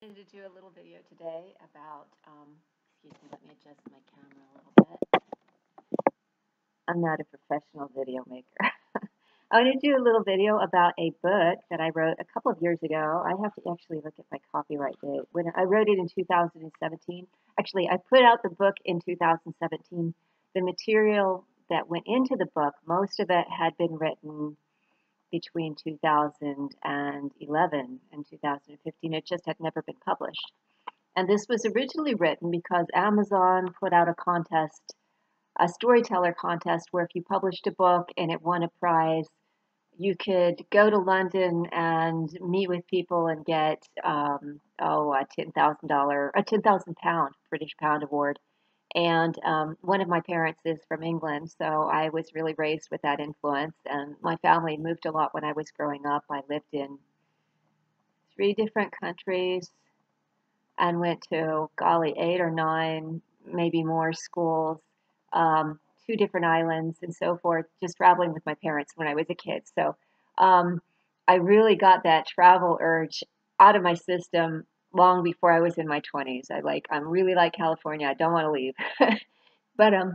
To do a little video today about, excuse me, let me adjust my camera a little bit. I'm not a professional video maker. I want to do a little video about a book that I wrote a couple of years ago. I have to actually look at my copyright date. When I wrote it in 2017, actually, I put out the book in 2017. The material that went into the book, most of it had been written between 2011 and 2015. It just had never been published. And this was originally written because Amazon put out a contest, a storyteller contest, where if you published a book and it won a prize, you could go to London and meet with people and get a £10,000 British pound award. And one of my parents is from England, so I was really raised with that influence. And my family moved a lot when I was growing up. I lived in 3 different countries and went to, golly, 8 or 9, maybe more schools, 2 different islands, and so forth, just traveling with my parents when I was a kid. So I really got that travel urge out of my system long before I was in my 20s. I'm really like California. I don't want to leave. But I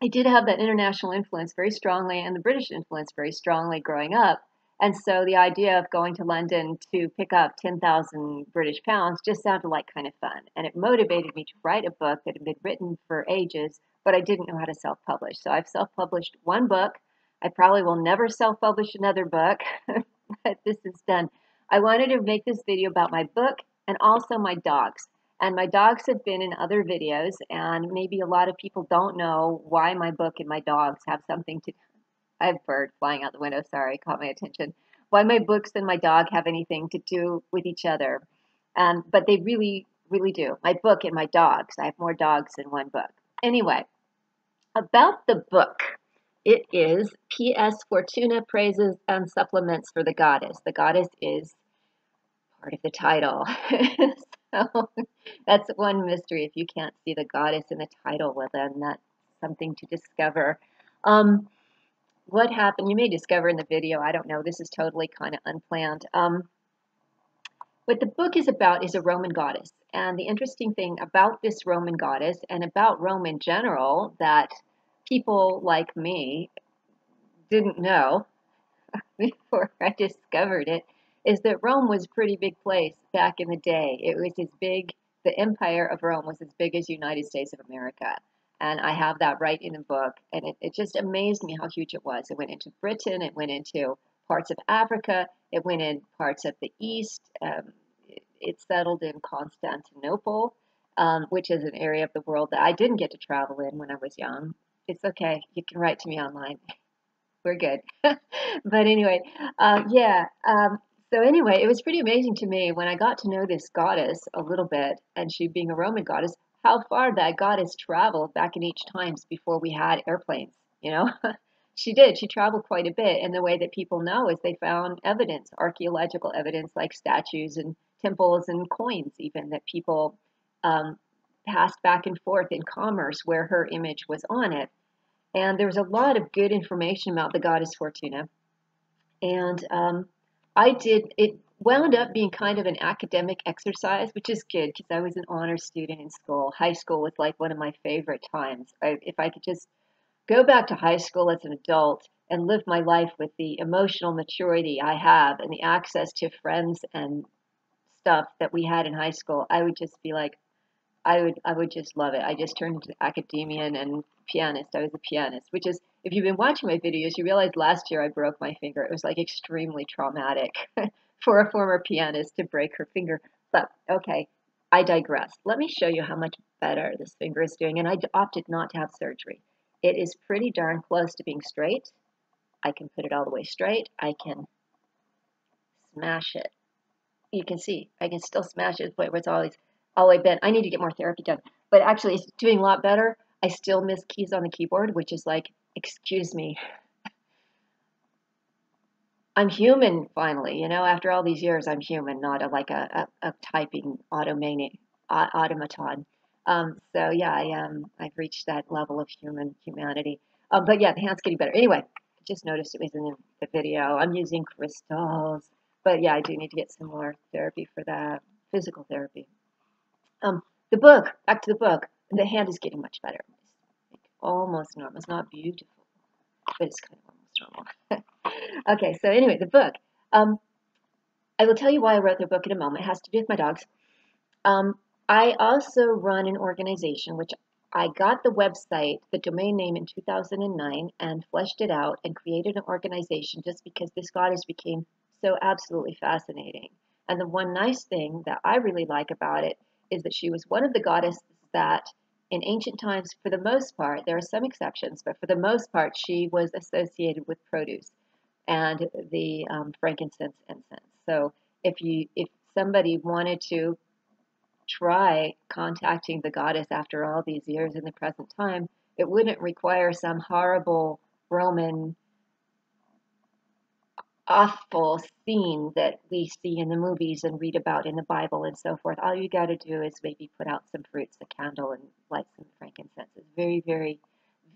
did have that international influence very strongly and the British influence very strongly growing up. And so the idea of going to London to pick up 10,000 British pounds just sounded like kind of fun. And it motivated me to write a book that had been written for ages, but I didn't know how to self-publish. So I've self-published one book. I probably will never self-publish another book, but this is done. I wanted to make this video about my book and also my dogs. And my dogs have been in other videos, and maybe a lot of people don't know why my book and my dogs have something to. I have a bird flying out the window, sorry, caught my attention. Why my books and my dog have anything to do with each other. But they really, really do. My book and my dogs. I have more dogs in one book. Anyway, about the book. It is P.S. Fortuna Praises and Supplements for the Goddess. The goddess is part of the title. So that's one mystery. If you can't see the goddess in the title, well, then that's something to discover. What happened, you may discover in the video, I don't know, this is totally kind of unplanned. What the book is about is a Roman goddess. And the interesting thing about this Roman goddess and about Rome in general that people like me didn't know before I discovered it is that Rome was a pretty big place back in the day. It was as big, the empire of Rome was as big as the United States of America. And I have that right in the book. And it just amazed me how huge it was. It went into Britain, it went into parts of Africa, it went in parts of the East. It settled in Constantinople, which is an area of the world that I didn't get to travel in when I was young. It's okay, you can write to me online. We're good. But anyway, yeah. So anyway, it was pretty amazing to me when I got to know this goddess a little bit, and she being a Roman goddess, how far that goddess traveled back in each times before we had airplanes, you know? She did. She traveled quite a bit, and the way that people know is they found evidence, archaeological evidence, like statues and temples and coins even, that people passed back and forth in commerce where her image was on it. And there's a lot of good information about the goddess Fortuna. And it wound up being kind of an academic exercise, which is good because I was an honor student in school. High school was like one of my favorite times. If I could just go back to high school as an adult and live my life with the emotional maturity I have and the access to friends and stuff that we had in high school, I would just be like, I would just love it. I just turned into academician and pianist. I was a pianist, which is, if you've been watching my videos, you realize last year I broke my finger. It was like extremely traumatic for a former pianist to break her finger. But okay, I digress. Let me show you how much better this finger is doing. And I opted not to have surgery. It is pretty darn close to being straight. I can put it all the way straight. I can smash it. You can see, I can still smash it, but it's always all the way bent. I need to get more therapy done. But actually, it's doing a lot better. I still miss keys on the keyboard, which is like, excuse me. I'm human, finally. You know, after all these years, I'm human, not a typing automaton. So yeah, I've reached that level of humanity. But yeah, the hand's getting better. Anyway, I just noticed it was in the video. I'm using crystals. But yeah, I do need to get some more therapy for that. physical therapy. The book, back to the book, the hand is getting much better. It's almost normal. It's not beautiful, but it's kind of almost normal. Okay, so anyway, the book. I will tell you why I wrote the book in a moment. It has to do with my dogs. I also run an organization, which I got the website, the domain name in 2009 and fleshed it out and created an organization just because this goddess became so absolutely fascinating. And the one nice thing that I really like about it is that she was one of the goddesses that in ancient times, for the most part, there are some exceptions, but for the most part, she was associated with produce and the frankincense incense. So if somebody wanted to try contacting the goddess after all these years in the present time, it wouldn't require some horrible Roman awful scene that we see in the movies and read about in the Bible and so forth. All you got to do is maybe put out some fruits, a candle, and light some frankincense. It's very, very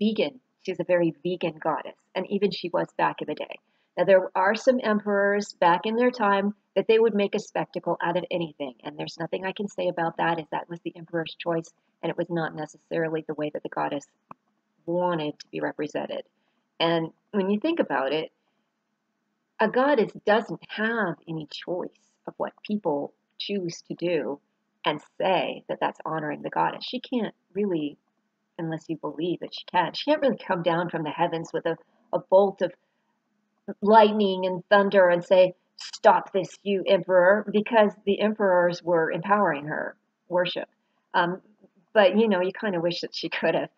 vegan. She's a very vegan goddess, and even she was back in the day. Now, there are some emperors back in their time that they would make a spectacle out of anything, and there's nothing I can say about that, as that was the emperor's choice, and it was not necessarily the way that the goddess wanted to be represented. And when you think about it, a goddess doesn't have any choice of what people choose to do and say that that's honoring the goddess. She can't really, unless you believe that she can, she can't really come down from the heavens with a bolt of lightning and thunder and say, "Stop this, you emperor," because the emperors were empowering her worship. But you know, you kind of wish that she could have.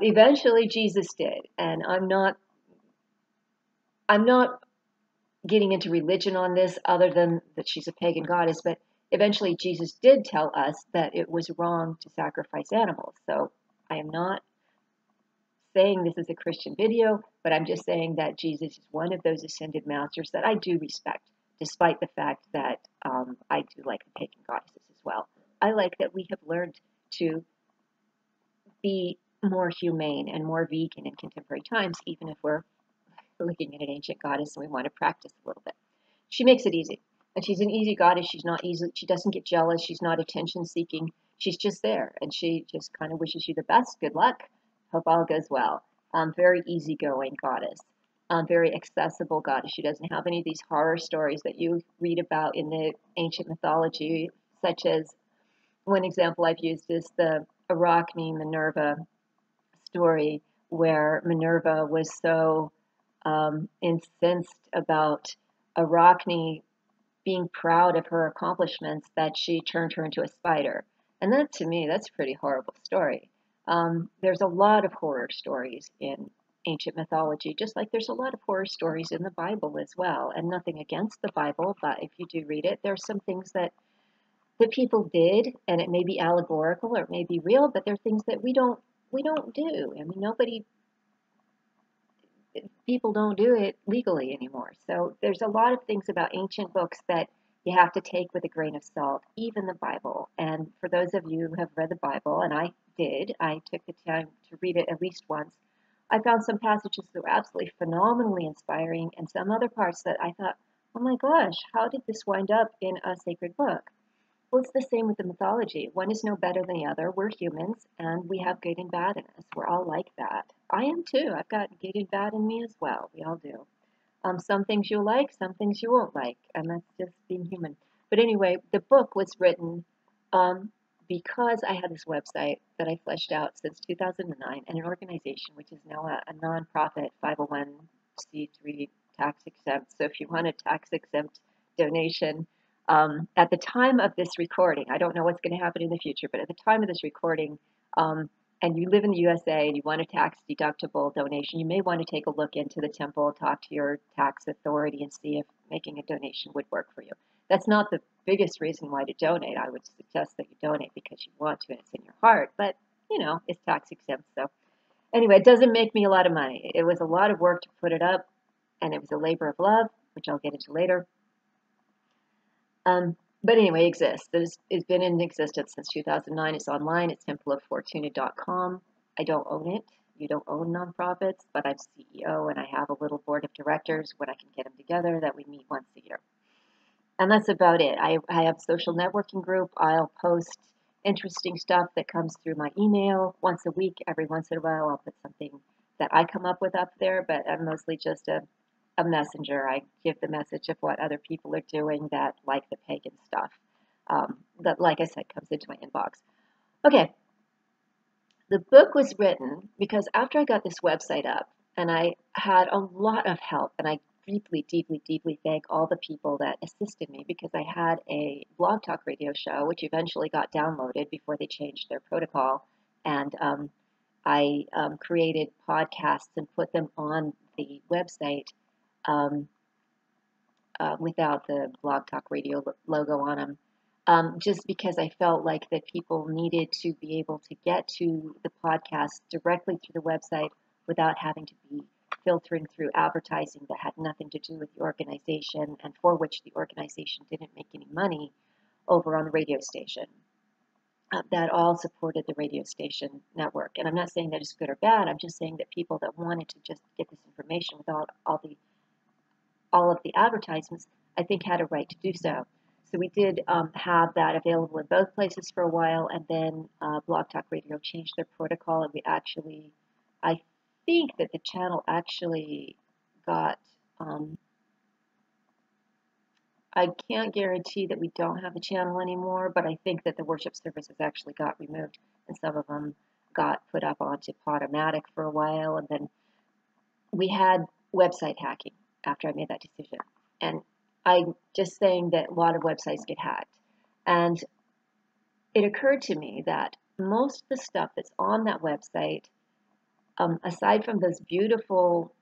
Eventually, Jesus did, and I'm not getting into religion on this other than that she's a pagan goddess, but eventually Jesus did tell us that it was wrong to sacrifice animals. So I am not saying this is a Christian video, but I'm just saying that Jesus is one of those ascended masters that I do respect, despite the fact that I do like the pagan goddesses as well. I like that we have learned to be more humane and more vegan in contemporary times, even if we're looking at an ancient goddess and we want to practice a little bit. She makes it easy. And she's an easy goddess. She's not easy. She doesn't get jealous. She's not attention seeking. She's just there. And she just kind of wishes you the best. Good luck. Hope all goes well. Very easygoing goddess. Very accessible goddess. She doesn't have any of these horror stories that you read about in the ancient mythology, such as one example I've used is the Arachne Minerva story, where Minerva was so incensed about Arachne being proud of her accomplishments that she turned her into a spider. And that, to me, that's a pretty horrible story. There's a lot of horror stories in ancient mythology, just like there's a lot of horror stories in the Bible as well. And nothing against the Bible, but if you do read it, there's some things that the people did, and it may be allegorical or it may be real, but there are things that we don't do. I mean, people don't do it legally anymore. So there's a lot of things about ancient books that you have to take with a grain of salt, even the Bible. And for those of you who have read the Bible, and I did, I took the time to read it at least once, I found some passages that were absolutely phenomenally inspiring and some other parts that I thought, oh my gosh, how did this wind up in a sacred book? Well, it's the same with the mythology. One is no better than the other. We're humans, and we have good and bad in us. We're all like that. I am too. I've got good and bad in me as well. We all do. Some things you'll like, some things you won't like, and that's just being human. But anyway, the book was written because I had this website that I fleshed out since 2009 and an organization which is now a nonprofit 501c3 tax exempt. So if you want a tax exempt donation, at the time of this recording, I don't know what's going to happen in the future, but at the time of this recording, and you live in the USA and you want a tax deductible donation, you may want to take a look into the temple, talk to your tax authority, and see if making a donation would work for you. That's not the biggest reason why to donate. I would suggest that you donate because you want to and it's in your heart, but you know, it's tax exempt. So anyway, it doesn't make me a lot of money. It was a lot of work to put it up, and it was a labor of love, which I'll get into later. But anyway, it exists. It's been in existence since 2009. It's online. It's templeoffortuna.com. I don't own it. You don't own nonprofits, but I'm CEO and I have a little board of directors when I can get them together that we meet once a year. And that's about it. I have a social networking group. I'll post interesting stuff that comes through my email once a week. Every once in a while, I'll put something that I come up with up there, but I'm mostly just a messenger. I give the message of what other people are doing that like the pagan stuff. That, like I said, comes into my inbox. Okay, the book was written because after I got this website up and I had a lot of help, and I deeply, deeply, deeply thank all the people that assisted me because I had a blog talk radio show, which eventually got downloaded before they changed their protocol. And I created podcasts and put them on the website um, without the blog talk radio logo on them. Just because I felt like that people needed to be able to get to the podcast directly through the website without having to be filtering through advertising that had nothing to do with the organization and for which the organization didn't make any money over on the radio station. That all supported the radio station network. And I'm not saying that it's good or bad. I'm just saying that people that wanted to just get this information without all of the advertisements, I think had a right to do so. So we did have that available in both places for a while, and then Blog Talk Radio changed their protocol, and we actually, I think that the channel actually got, I can't guarantee that we don't have the channel anymore, but I think that the worship services actually got removed, and some of them got put up onto Podomatic for a while, and then we had website hacking after I made that decision. And I'm just saying that a lot of websites get hacked. And it occurred to me that most of the stuff that's on that website, aside from those beautiful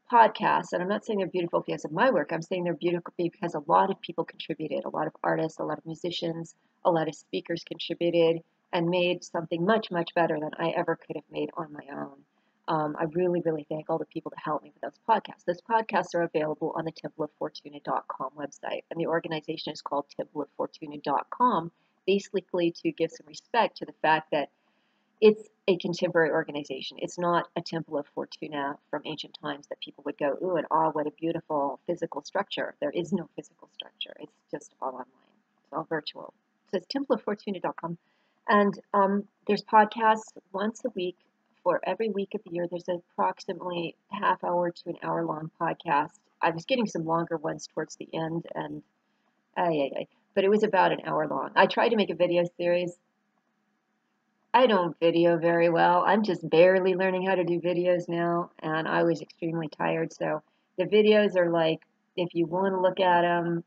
podcasts, and I'm not saying they're beautiful because of my work, I'm saying they're beautiful because a lot of people contributed, a lot of artists, a lot of musicians, a lot of speakers contributed and made something much, much better than I ever could have made on my own. I really, really thank all the people that helped me with those podcasts. Those podcasts are available on the templeoffortuna.com website, and the organization is called templeoffortuna.com, basically to give some respect to the fact that it's a contemporary organization. It's not a Temple of Fortuna from ancient times that people would go, ooh, and ah, what a beautiful physical structure. There is no physical structure. It's just all online. It's all virtual. So it's templeoffortuna.com. And there's podcasts once a week. For every week of the year, there's approximately half hour to an hour long podcast. I was getting some longer ones towards the end, and but it was about an hour long. I tried to make a video series. I don't video very well. I'm just barely learning how to do videos now, and I was extremely tired. So the videos are like, if you want to look at them,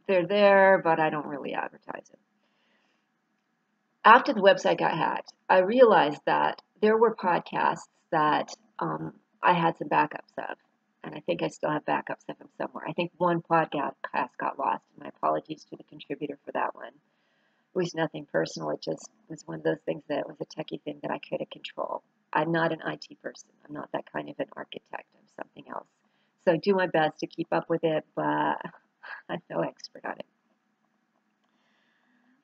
they're there, but I don't really advertise it. After the website got hacked, I realized that there were podcasts that I had some backups of, and I think I still have backups of them somewhere. I think one podcast got lost, and my apologies to the contributor for that one. It was nothing personal. It just was one of those things that was a techie thing that I couldn't control. I'm not an IT person. I'm not that kind of an architect. I'm something else. So I do my best to keep up with it, but I'm no expert on it.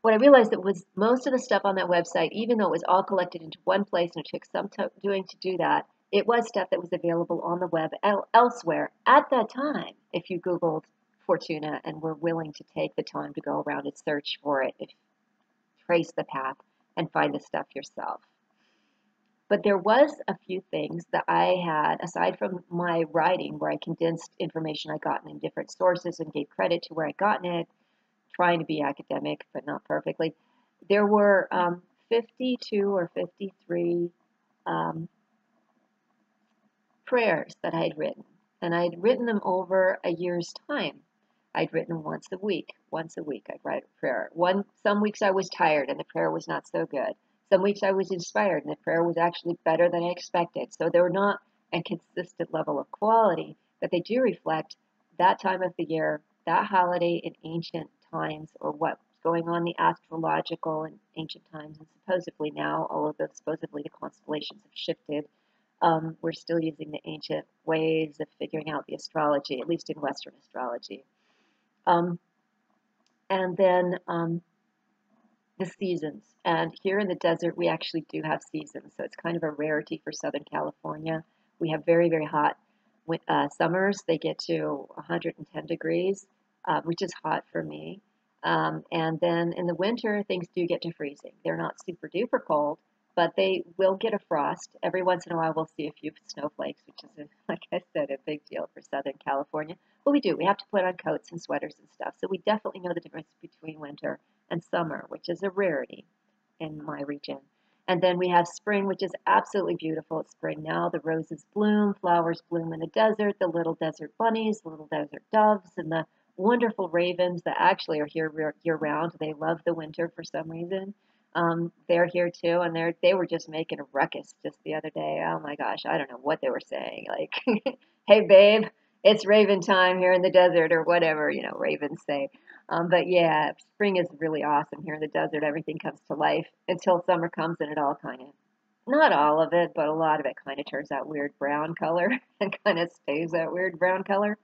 What I realized that was most of the stuff on that website, even though it was all collected into one place and it took some doing to do that, it was stuff that was available on the web elsewhere at that time. If you Googled Fortuna and were willing to take the time to go around and search for it, trace the path, and find the stuff yourself. But there was a few things that I had, aside from my writing, where I condensed information I gotten in different sources and gave credit to where I gotten it, trying to be academic, but not perfectly. There were 52 or 53 prayers that I had written, and I had written them over a year's time. I'd written once a week. Once a week, I'd write a prayer. Some weeks I was tired and the prayer was not so good. Some weeks I was inspired and the prayer was actually better than I expected. So they were not a consistent level of quality, but they do reflect that time of the year, that holiday in ancient times, or what's going on in the astrological in ancient times, and supposedly now, although supposedly the constellations have shifted, we're still using the ancient ways of figuring out the astrology, at least in Western astrology. And then the seasons. And here in the desert, we actually do have seasons. So it's kind of a rarity for Southern California. We have very, very hot summers. They get to 110 degrees. which is hot for me. And then in the winter, things do get to freezing. They're not super duper cold, but they will get a frost. Every once in a while, we'll see a few snowflakes, which is, like I said, a big deal for Southern California. But we do. We have to put on coats and sweaters and stuff. So we definitely know the difference between winter and summer, which is a rarity in my region. And then we have spring, which is absolutely beautiful. It's spring now. The roses bloom, flowers bloom in the desert, the little desert bunnies, the little desert doves, and the wonderful ravens that actually are here year round. They love the winter for some reason. They're here too, and they were just making a ruckus just the other day. Oh my gosh, I don't know what they were saying. Like, hey babe, it's raven time here in the desert, or whatever, ravens say. But yeah, spring is really awesome here in the desert. Everything comes to life until summer comes and it all kind of, not all of it, but a lot of it kind of turns that weird brown color and kind of stays that weird brown color.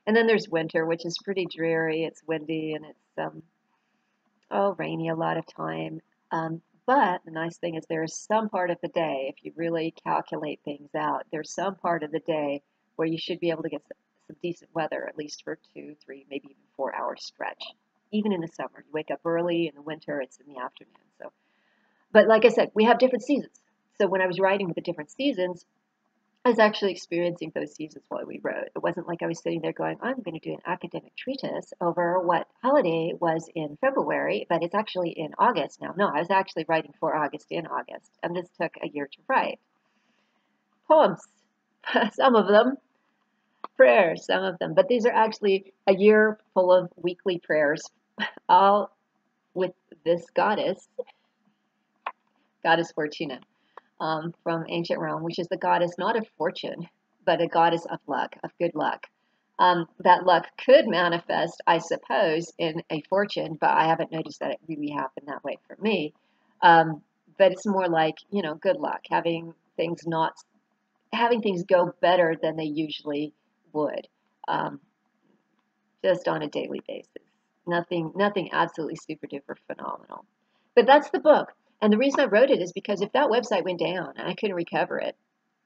And then there's winter, which is pretty dreary. It's windy and it's rainy a lot of time. But the nice thing is there's some part of the day, if you really calculate things out, there's some part of the day where you should be able to get some decent weather, at least for 2, 3, maybe even 4 hour stretch. Even in the summer, you wake up early. In the winter, it's in the afternoon. So, but like I said, we have different seasons. So when I was writing with the different seasons, I was actually experiencing those seasons while we wrote. It wasn't like I was sitting there going, I'm going to do an academic treatise over what holiday was in February, but it's actually in August now. No, I was actually writing for August in August, and this took a year to write. Poems, some of them, prayers, some of them, but these are actually a year full of weekly prayers, all with this goddess Fortuna. From ancient Rome, which is the goddess not of fortune, but a goddess of luck, of good luck. That luck could manifest, I suppose, in a fortune, but I haven't noticed that it really happened that way for me. But it's more like, good luck, having things go better than they usually would, um, just on a daily basis. Nothing absolutely super duper phenomenal. But that's the book. And the reason I wrote it is because if that website went down and I couldn't recover it,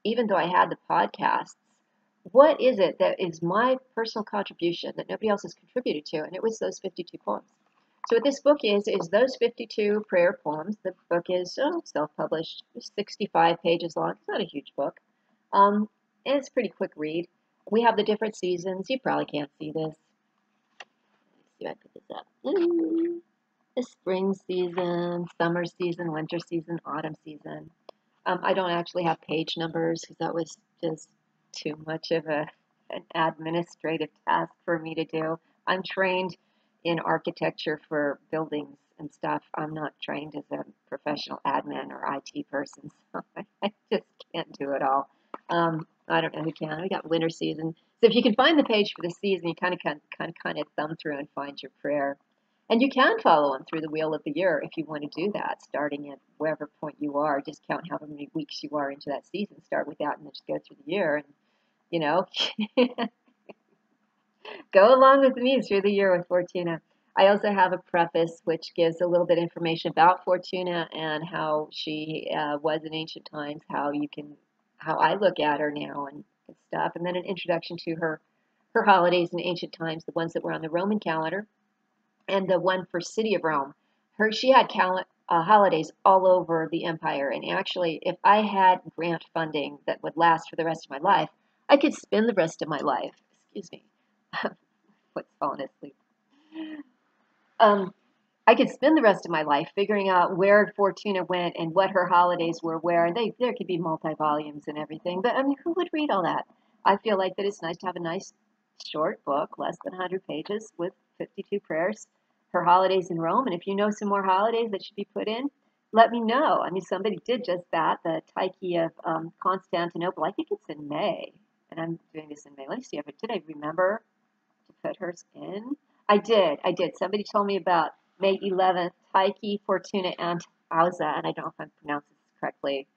even though I had the podcasts, what is it that is my personal contribution that nobody else has contributed to? And it was those 52 poems. So what this book is those 52 prayer poems. The book is self-published, 65 pages long. It's not a huge book. And it's a pretty quick read. We have the different seasons. You probably can't see this. Let's see if I put this up. The spring season, summer season, winter season, autumn season. I don't actually have page numbers because that was just too much of an administrative task for me to do. I'm trained in architecture for buildings and stuff. I'm not trained as a professional admin or IT person, so I just can't do it all. I don't know who can. We got winter season. So if you can find the page for the season, you kind of thumb through and find your prayer. And you can follow them through the wheel of the year if you want to do that, starting at wherever point you are. Just count how many weeks you are into that season. Start with that and then just go through the year. And, go along with me through the year with Fortuna. I also have a preface which gives a little bit of information about Fortuna and how she was in ancient times, how I look at her now and stuff. And then an introduction to her holidays in ancient times, the ones that were on the Roman calendar, and the one for City of Rome. She had holidays all over the empire, and actually, if I had grant funding that would last for the rest of my life, I could spend the rest of my life. Excuse me, what's falling asleep? I could spend the rest of my life figuring out where Fortuna went and what her holidays were where. And there could be multi-volumes and everything, but I mean, who would read all that? I feel like that it's nice to have a nice short book, less than 100 pages, with 52 prayers, her holidays in Rome. And if you know some more holidays that should be put in, let me know. I mean, somebody did just that, the Tyche of Constantinople. I think it's in May, and I'm doing this in May. Let me see. Did I remember to put hers in? I did. Somebody told me about May 11th, Tyche, Fortuna, and Ausa, and I don't know if I'm pronouncing this correctly.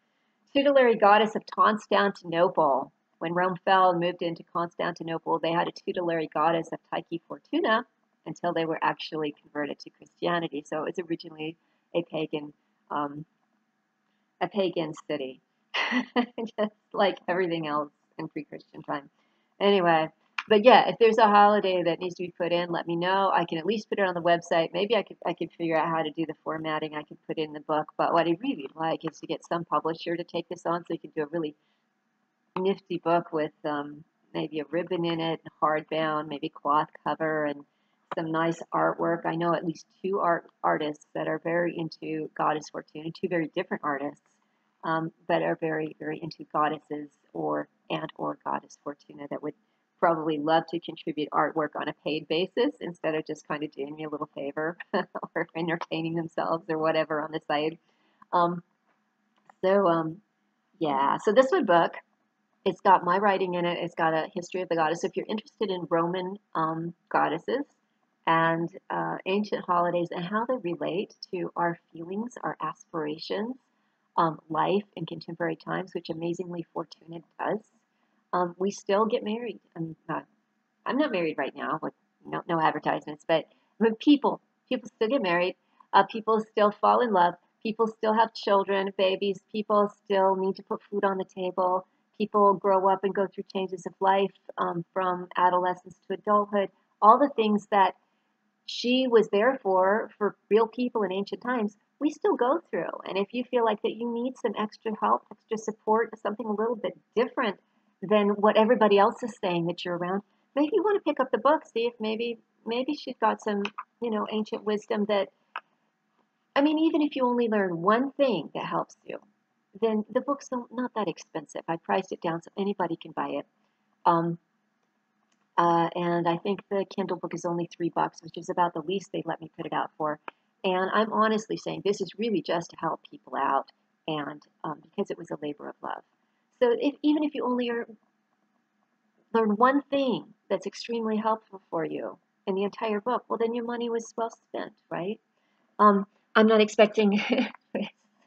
Tutelary goddess of Constantinople. When Rome fell and moved into Constantinople, they had a tutelary goddess of Tyche Fortuna until they were actually converted to Christianity. So it's originally a pagan city, just like everything else in pre-Christian time. Anyway, But yeah, if there's a holiday that needs to be put in, let me know. I can at least put it on the website. Maybe I could figure out how to do the formatting. I could put it in the book. But what I really like is to get some publisher to take this on so you can do a really nifty book with maybe a ribbon in it, hardbound, maybe cloth cover, and some nice artwork. I know at least two artists that are very into Goddess Fortuna, two very different artists that are very, very into goddesses or Goddess Fortuna that would probably love to contribute artwork on a paid basis instead of just kind of doing me a little favor or entertaining themselves or whatever on the side. Um, so yeah, so this one book, it's got my writing in it. It's got a history of the goddess. So if you're interested in Roman goddesses and ancient holidays and how they relate to our feelings, our aspirations, life in contemporary times, which amazingly Fortuna does, we still get married. I'm not married right now with no advertisements, but people still get married. People still fall in love. People still have children, babies. People still need to put food on the table. People grow up and go through changes of life from adolescence to adulthood. All the things that she was there for real people in ancient times, we still go through. And if you feel like that you need some extra help, extra support, something a little bit different than what everybody else is saying that you're around, maybe you want to pick up the book, see if maybe she's got some, ancient wisdom that, I mean, even if you only learn one thing that helps you, then the book's not that expensive. I priced it down so anybody can buy it. Um, and I think the Kindle book is only $3, which is about the least they let me put it out for. And I'm honestly saying this is really just to help people out, and because it was a labor of love. So even if you only learn one thing that's extremely helpful for you in the entire book, well, then your money was well spent, right? Um, I'm not expecting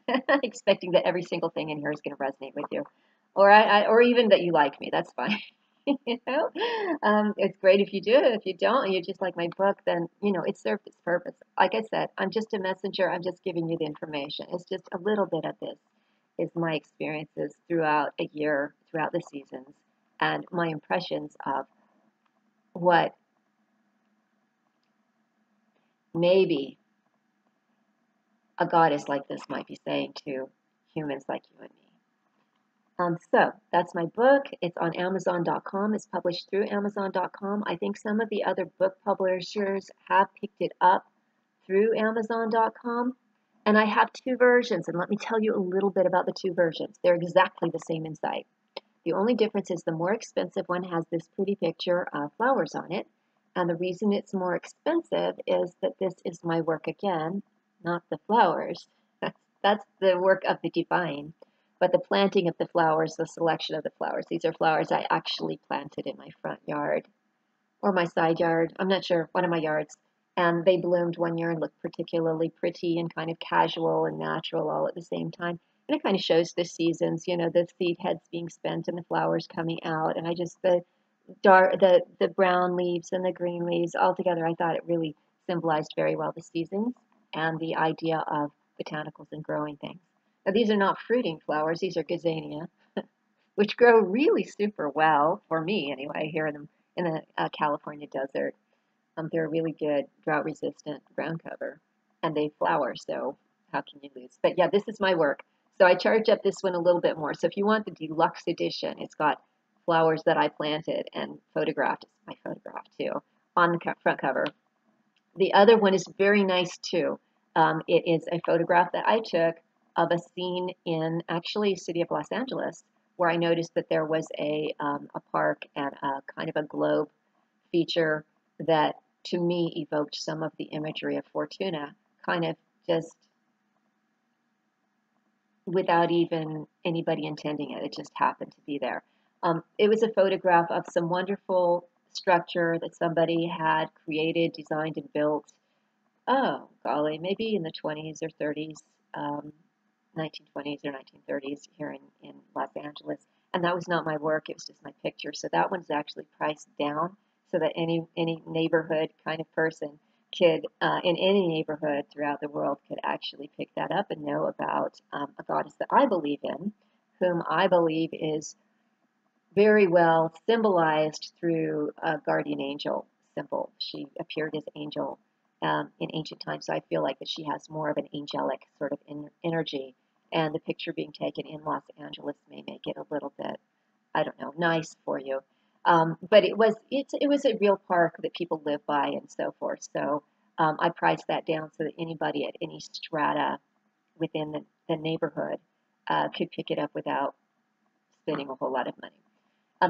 not expecting that every single thing in here is going to resonate with you, or even that you like me. That's fine. It's great if you do. If you don't, and you just like my book, then it served its purpose. Like I said, I'm just a messenger. I'm just giving you the information. It's just a little bit of this is my experiences throughout a year, throughout the seasons, and my impressions of what maybe a goddess like this might be saying to humans like you and me. So that's my book. It's on Amazon.com. It's published through Amazon.com. I think some of the other book publishers have picked it up through Amazon.com. And I have two versions. And let me tell you a little bit about the two versions. They're exactly the same inside. The only difference is the more expensive one has this pretty picture of flowers on it. And the reason it's more expensive is that this is my work again, not the flowers. That's the work of the divine. But the planting of the flowers, the selection of the flowers, these are flowers I actually planted in my front yard or my side yard. I'm not sure, one of my yards. And they bloomed one year and looked particularly pretty and kind of casual and natural all at the same time. And it kind of shows the seasons, the seed heads being spent and the flowers coming out. And I just, the brown leaves and the green leaves all together, I thought it really symbolized very well the seasons and the idea of botanicals and growing things. Now, these are not fruiting flowers, these are gazania, which grow really super well, for me anyway, here in the California desert. They're really good drought resistant ground cover and they flower, so how can you lose? But yeah, this is my work. So I charge up this one a little bit more. So if you want the deluxe edition, it's got flowers that I planted and photographed. It's my photograph too on the front cover. The other one is very nice too. It is a photograph that I took of a scene in actually city of Los Angeles where I noticed that there was a park and a kind of a globe feature that to me evoked some of the imagery of Fortuna, kind of just without even anybody intending it. It just happened to be there. It was a photograph of some wonderful structure that somebody had created, designed, and built. Oh, golly, maybe in the 20s or 30s, 1920s or 1930s here in Los Angeles. And that was not my work, it was just my picture. So that one's actually priced down so that any neighborhood kind of person could, in any neighborhood throughout the world, could actually pick that up and know about a goddess that I believe in, whom I believe is very well symbolized through a guardian angel symbol. She appeared as angel in ancient times, so I feel like that she has more of an angelic sort of energy. And the picture being taken in Los Angeles may make it a little bit, I don't know, nice for you. But it was a real park that people live by and so forth. So I priced that down so that anybody at any strata within the neighborhood could pick it up without spending a whole lot of money.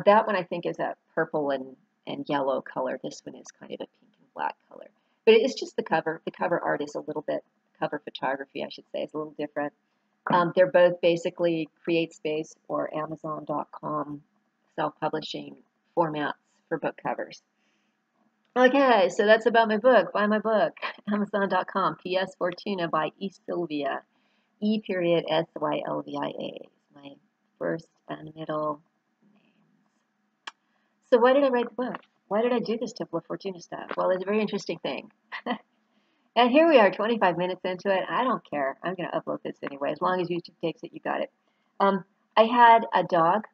That one I think is a purple and yellow color. This one is kind of a pink and black color. But it's just the cover. The cover art is a little bit, cover photography, I should say, is a little different. They're both basically CreateSpace or Amazon.com self-publishing formats for book covers. Okay, so that's about my book. Buy my book, Amazon.com. P.S. Fortuna by E. Sylvia. E period Sylvia is my first and middle names. So why did I write the book? Why did I do this Temple of Fortuna stuff? Well, it's a very interesting thing. And here we are, 25 minutes into it. I don't care. I'm going to upload this anyway. As long as YouTube takes it, you got it. I had a dog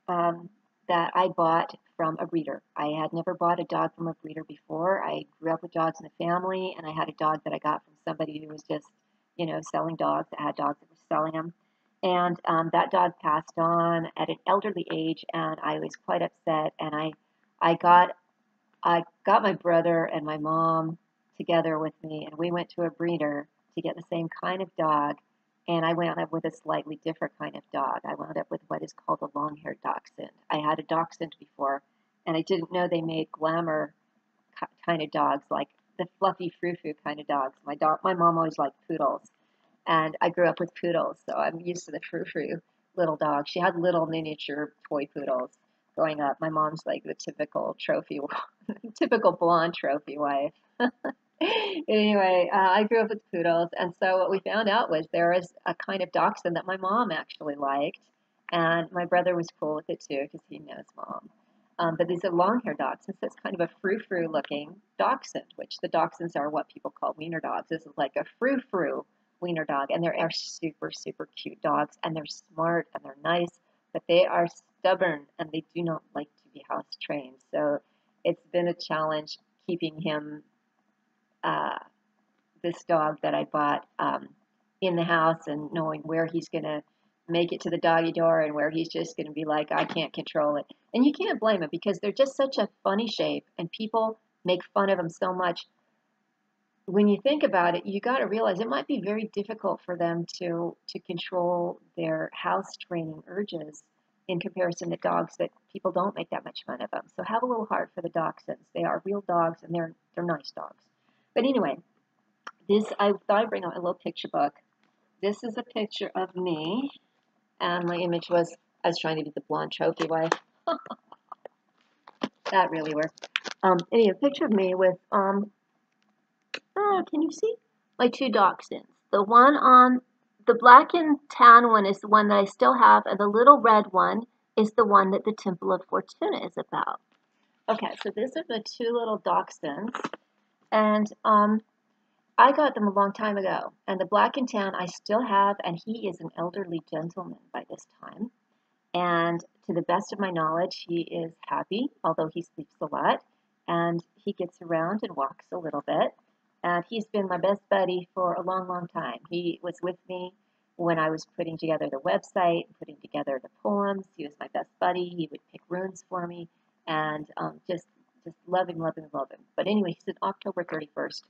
that I bought from a breeder. I had never bought a dog from a breeder before. I grew up with dogs in the family, and I had a dog that I got from somebody who was just, selling dogs, that had dogs that were selling them. And that dog passed on at an elderly age, and I was quite upset. And I got my brother and my mom together with me, and we went to a breeder to get the same kind of dog, and I wound up with a slightly different kind of dog. I wound up with what is called a long-haired dachshund. I had a dachshund before, and I didn't know they made glamour kind of dogs, like the fluffy frou-frou kind of dogs. My mom always liked poodles, and I grew up with poodles, so I'm used to the frou-frou little dogs. She had little miniature toy poodles growing up. My mom's like the typical typical blonde trophy wife. Anyway, I grew up with poodles, and so what we found out was there was a kind of dachshund that my mom actually liked, and my brother was cool with it too because he knows mom. But these are long-haired dachshunds, so it's kind of a frou-frou looking dachshund, which the dachshunds are what people call wiener dogs. This is like a frou-frou wiener dog, and they're super, super cute dogs, and they're smart, and they're nice, but they are stubborn, and they do not like to be house trained. So it's been a challenge keeping him this dog that I bought in the house and knowing where he's going to make it to the doggy door and where he's just going to be like, I can't control it. And you can't blame him because they're just such a funny shape and people make fun of them so much. When you think about it, you got to realize it might be very difficult for them to control their house training urges in comparison to dogs that people don't make that much fun of them. So have a little heart for the dachshunds. They are real dogs and they're nice dogs. But anyway, I thought I'd bring out a little picture book. This is a picture of me, and my image was, I was trying to be the blonde trophy wife. That really worked. Anyway, a picture of me with, can you see? My two dachshunds. The one on, the black and tan one is the one that I still have, and the little red one is the one that the Temple of Fortuna is about. Okay, so these are the two little dachshunds, and I got them a long time ago, and the black and tan I still have, and he is an elderly gentleman by this time. And to the best of my knowledge, he is happy, although he sleeps a lot, and he gets around and walks a little bit. And he's been my best buddy for a long, long time. He was with me when I was putting together the website, putting together the poems. He was my best buddy. He would pick runes for me, and just love him, love him, love him. But anyway, he's an October 31st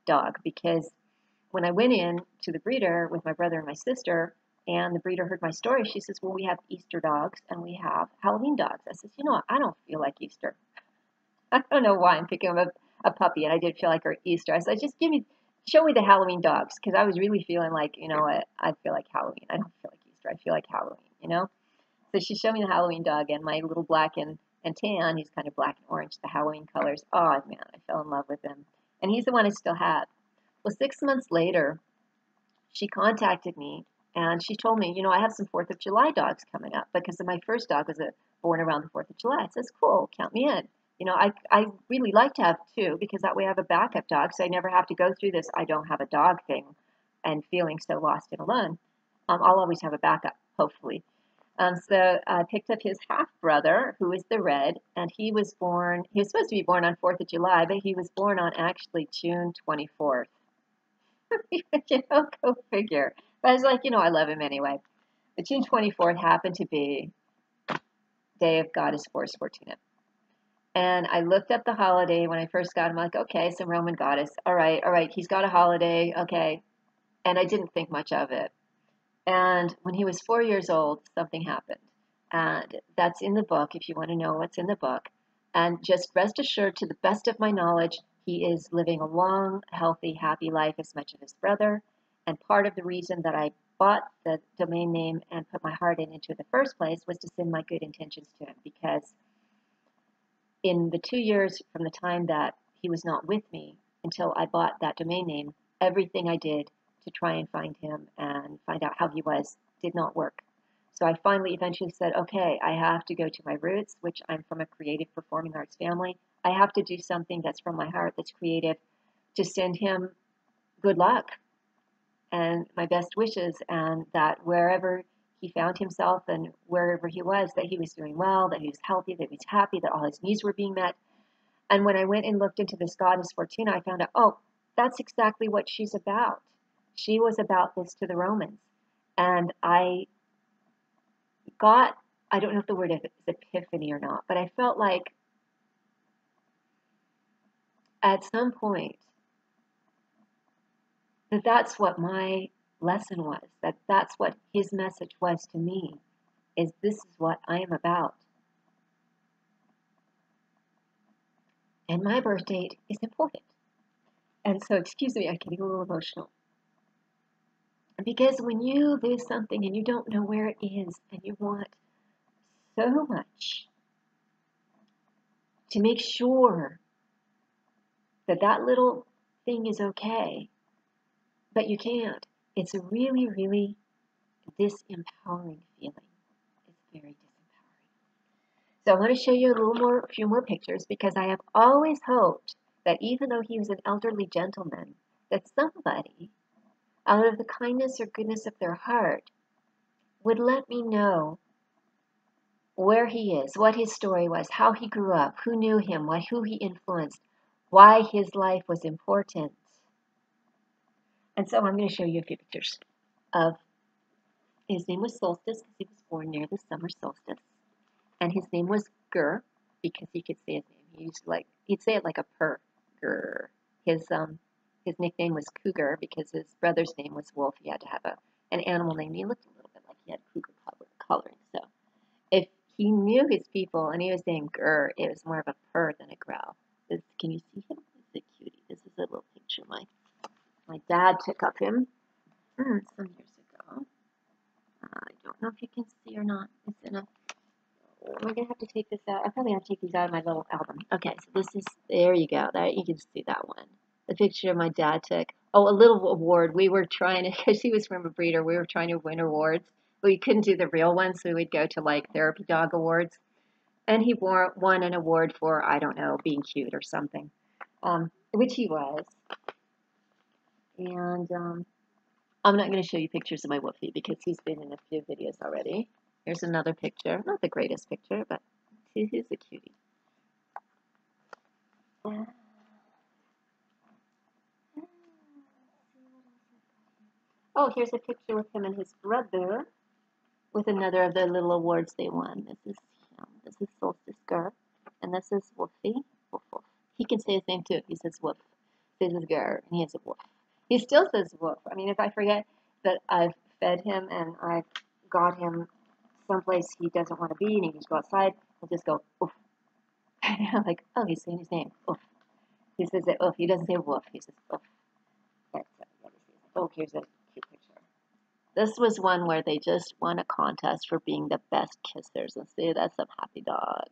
dog because when I went in to the breeder with my brother and my sister, and the breeder heard my story, she says, well, we have Easter dogs and we have Halloween dogs. I said, you know what? I don't feel like Easter. I don't know why I'm picking up a puppy, and I did feel like Easter. I said, just show me the Halloween dogs, because I was really feeling like, you know what, I feel like Halloween. I don't feel like Easter. I feel like Halloween, you know? So she showed me the Halloween dog, and my little black and tan, he's kind of black and orange, the Halloween colors. Oh, man, I fell in love with him. And he's the one I still have. Well, 6 months later, she contacted me, and she told me, you know, I have some 4th of July dogs coming up, because my first dog was born around the 4th of July. I says, cool, count me in. You know, I really like to have two, because that way I have a backup dog, so I never have to go through this I don't have a dog thing and feeling so lost and alone. I'll always have a backup, hopefully. So I picked up his half brother, who is the red, and he was supposed to be born on 4th of July, but he was born on actually June 24th. Go figure. But I was like, I love him anyway. But June 24th happened to be Day of Goddess Force Fortuna. And I looked up the holiday when I first got him, like, okay, some Roman goddess. All right, he's got a holiday, okay. And I didn't think much of it. And when he was 4 years old, something happened. And that's in the book if you want to know what's in the book. And just rest assured, to the best of my knowledge, he is living a long, healthy, happy life as much as his brother. And part of the reason that I bought the domain name and put my heart into the first place was to send my good intentions to him, because in the 2 years from the time that he was not with me until I bought that domain name, everything I did to try and find him and find out how he was did not work. So I finally eventually said, okay, I have to go to my roots, which I'm from a creative performing arts family. I have to do something that's from my heart, that's creative, to send him good luck and my best wishes, and that wherever he found himself and wherever he was, that he was doing well, that he was healthy, that he was happy, that all his needs were being met. And when I went and looked into this goddess Fortuna, I found out, oh, that's exactly what she's about. She was about this to the Romans. And I don't know if the word is epiphany or not, but I felt like at some point that's what my lesson was, that's what his message was to me, is this is what I am about. And my birth date is important. And so, excuse me, I'm getting a little emotional. Because when you lose something and you don't know where it is, and you want so much to make sure that that little thing is okay, but you can't, it's a really, really disempowering feeling. It's very disempowering. So I'm going to show you a few more pictures, because I have always hoped that even though he was an elderly gentleman, that somebody, out of the kindness or goodness of their heart, would let me know where he is, what his story was, how he grew up, who knew him, who he influenced, why his life was important. And so I'm going to show you a few pictures of, his name was Solstice because he was born near the summer solstice. And his name was Gur because he could say his name. He'd say it like a purr, Gur. His nickname was Cougar because his brother's name was Wolf. He had to have an animal name. He looked a little bit like he had cougar coloring. So if he knew his people and he was saying Gur, it was more of a purr than a growl. Can you see him? He's a cutie. This is a little picture my dad took of him some years ago. I don't know if you can see or not. It's in a... Am I going to have to take this out? I probably have to take these out of my little album. Okay, so there you go. There, you can see that one. The picture my dad took. Oh, a little award. We were trying to, because he was from a breeder, we were trying to win awards. We couldn't do the real ones, so we'd go to like therapy dog awards. And he won an award for, I don't know, being cute or something, which he was. And I'm not going to show you pictures of my Woofy because he's been in a few videos already. Here's another picture. Not the greatest picture, but he's a cutie. Oh, here's a picture with him and his brother with another of the little awards they won. This is him. This is Solstice Gur. And this is Woofy. Woof, woof. He can say his name too. He says Woof. This is Gur, and he has a woof. He still says woof. I mean, if I forget that I've fed him and I've got him someplace he doesn't want to be and he needs to go outside, he'll just go woof. And I'm like, oh, he's saying his name. Woof. He says it woof. He doesn't say woof. He says woof. Oh, here's a cute picture. This was one where they just won a contest for being the best kissers. And see, that's some happy dogs.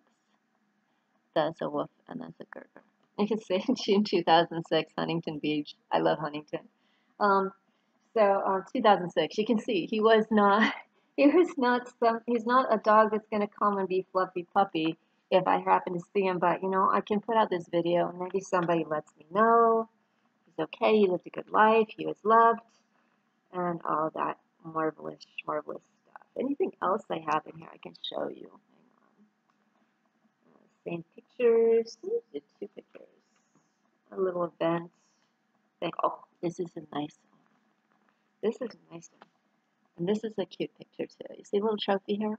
That's a woof and that's a Gurger. You can see June 2006, Huntington Beach. I love Huntington. 2006, you can see he's not a dog that's going to come and be fluffy puppy if I happen to see him, but I can put out this video and maybe somebody lets me know he's okay, he lived a good life, he was loved, and all that marvelous stuff. Anything else I have in here I can show you. Hang on. Same pictures. Just two pictures. A little event. Like, oh, this is a nice one. This is a nice one. And this is a cute picture too. You see a little trophy here?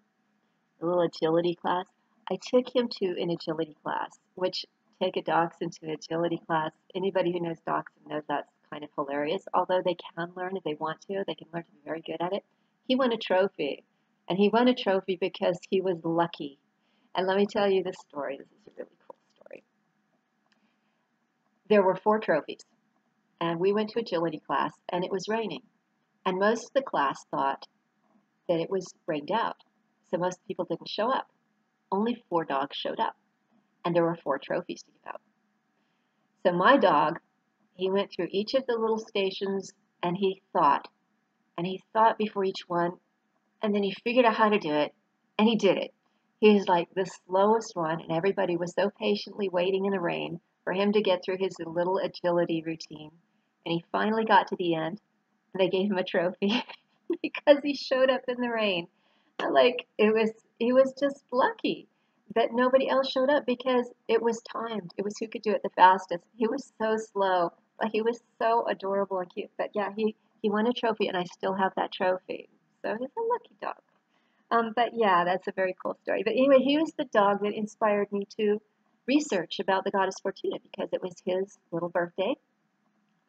A little agility class. I took him to an agility class, which take a dachshund to an agility class. Anybody who knows dachshund knows that's kind of hilarious. Although they can learn if they want to, they can learn to be very good at it. He won a trophy, and he won a trophy because he was lucky. And let me tell you this story. This is a really cool story. There were 4 trophies, and we went to agility class, and it was raining. And most of the class thought that it was rained out, so most people didn't show up. Only 4 dogs showed up, and there were 4 trophies to give out. So my dog, he went through each of the little stations, and he thought before each one, and then he figured out how to do it, and he did it. He was like the slowest one, and everybody was so patiently waiting in the rain for him to get through his little agility routine. And he finally got to the end, and they gave him a trophy because he showed up in the rain. Like he was just lucky that nobody else showed up because it was timed. It was who could do it the fastest. He was so slow, but he was so adorable and cute. But yeah, he won a trophy, and I still have that trophy. So he's a lucky dog. But yeah, that's a very cool story. But anyway, he was the dog that inspired me to research about the goddess Fortuna because it was his little birthday.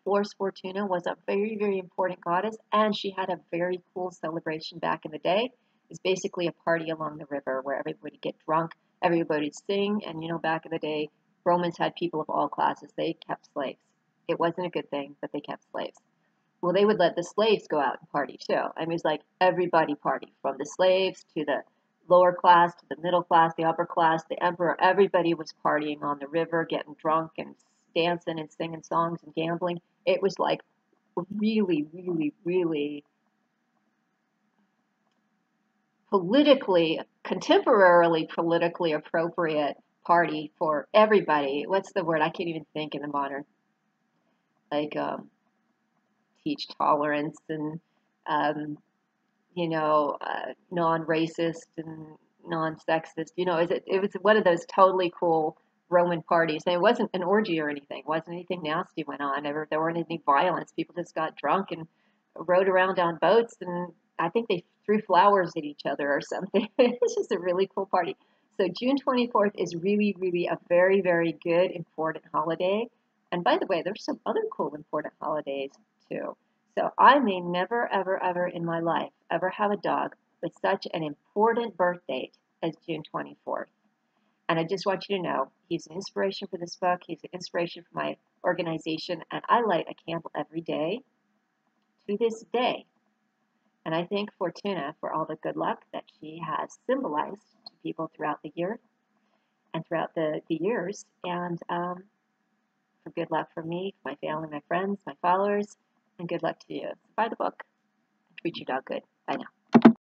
Force Fortuna was a very, very important goddess, and she had a very cool celebration back in the day. It's basically a party along the river where everybody get drunk, everybody sing, and back in the day, Romans had people of all classes. They kept slaves. It wasn't a good thing, but they kept slaves. Well, they would let the slaves go out and party too. I mean, it's like everybody party, from the slaves to the lower class to the middle class, the upper class, the emperor. Everybody was partying on the river, getting drunk and dancing and singing songs and gambling. It was like really, really, really contemporarily politically appropriate party for everybody. What's the word? I can't even think in the modern. Like, teach tolerance and, um, non-racist and non-sexist. It was one of those totally cool Roman parties. And it wasn't an orgy or anything. It wasn't anything nasty went on. There weren't any violence. People just got drunk and rode around on boats, and I think they threw flowers at each other or something. It's just a really cool party. So June 24th is really, really a very, very good, important holiday. And by the way, there's some other cool, important holidays too. So I may never, ever, ever in my life ever have a dog with such an important birth date as June 24th. And I just want you to know, he's an inspiration for this book. He's an inspiration for my organization. And I light a candle every day to this day. And I thank Fortuna for all the good luck that she has symbolized to people throughout the year and throughout the years. And for good luck for me, my family, my friends, my followers, and good luck to you. Buy the book. Treat your dog good. Bye now.